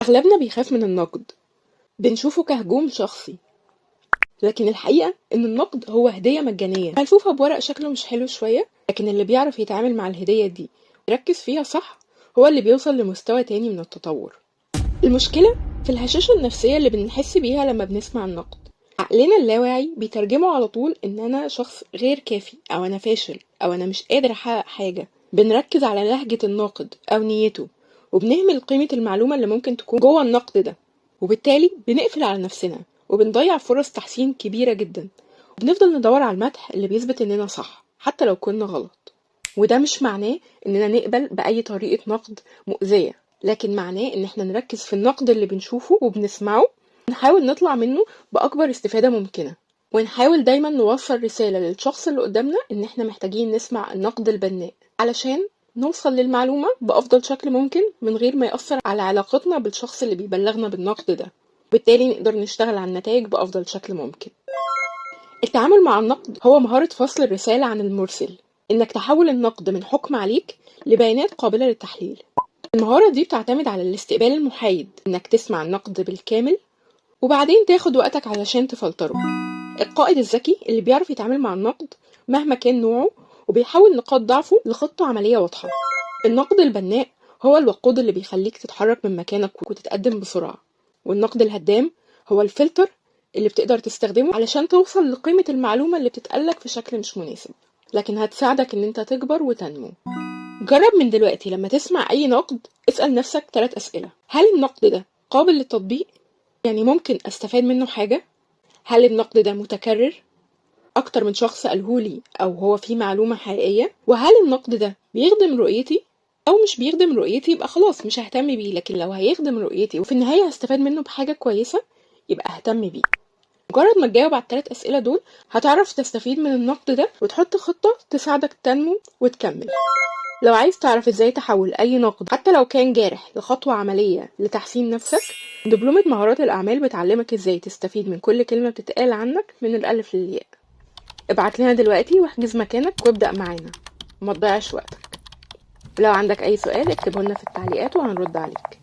أغلبنا بيخاف من النقد، بنشوفه كهجوم شخصي، لكن الحقيقة إن النقد هو هدية مجانية ملفوفة بورق شكله مش حلو شوية، لكن اللي بيعرف يتعامل مع الهدية دي يركز فيها صح هو اللي بيوصل لمستوى تاني من التطور. المشكلة في الهشاشة النفسية اللي بنحس بيها لما بنسمع النقد. عقلنا اللاواعي بيترجمه على طول إن أنا شخص غير كافي، أو أنا فاشل، أو أنا مش قادر أحقق حاجة. بنركز على لهجة الناقد أو نيته، وبنهمل قيمة المعلومة اللي ممكن تكون جوه النقد ده، وبالتالي بنقفل على نفسنا وبنضيع فرص تحسين كبيرة جدا، وبنفضل ندور على المدح اللي بيثبت إننا صح حتى لو كنا غلط. وده مش معناه إننا نقبل بأي طريقة نقد مؤذية، لكن معناه إن احنا نركز في النقد اللي بنشوفه وبنسمعه، ونحاول نطلع منه بأكبر استفادة ممكنة، ونحاول دايما نوصل رسالة للشخص اللي قدامنا إن احنا محتاجين نسمع النقد البناء علشان نوصل للمعلومة بأفضل شكل ممكن من غير ما يأثر على علاقتنا بالشخص اللي بيبلغنا بالنقد ده، بالتالي نقدر نشتغل على النتائج بأفضل شكل ممكن. التعامل مع النقد هو مهارة فصل الرسالة عن المرسل، إنك تحول النقد من حكم عليك لبيانات قابلة للتحليل. المهارة دي بتعتمد على الاستقبال المحايد، إنك تسمع النقد بالكامل وبعدين تاخد وقتك علشان تفلتره. القائد الذكي اللي بيعرف يتعامل مع النقد مهما كان نوعه، وبيحول نقاط ضعفه لخطة عملية واضحة. النقد البناء هو الوقود اللي بيخليك تتحرك من مكانك وتتقدم بسرعة، والنقد الهدام هو الفلتر اللي بتقدر تستخدمه علشان توصل لقيمة المعلومة اللي بتتقالك في شكل مش مناسب، لكن هتساعدك ان انت تكبر وتنمو. جرب من دلوقتي لما تسمع اي نقد اسأل نفسك 3 أسئلة. هل النقد ده قابل للتطبيق؟ يعني ممكن استفاد منه حاجة؟ هل النقد ده متكرر اكتر من شخص قالهولي، او هو فيه معلومة حقيقية؟ وهل النقد ده بيخدم رؤيتي؟ او مش بيخدم رؤيتي يبقى خلاص مش ههتم بيه، لكن لو هيخدم رؤيتي وفي النهاية هستفاد منه بحاجة كويسة يبقى اهتم بيه. مجرد ما تجاوب على ال3 أسئلة دول هتعرف تستفيد من النقد ده وتحط خطة تساعدك تنمو وتكمل. لو عايز تعرف ازاي تحول اي نقد حتى لو كان جارح لخطوة عملية لتحسين نفسك، دبلومة مهارات الأعمال بتعلمك ازاي تستفيد من كل كلمة بتتقال عنك من الألف للياء. ابعت لنا دلوقتي واحجز مكانك وابدأ معانا، وما تضيعش وقتك. لو عندك اي سؤال اكتبه لنا في التعليقات وهنرد عليك.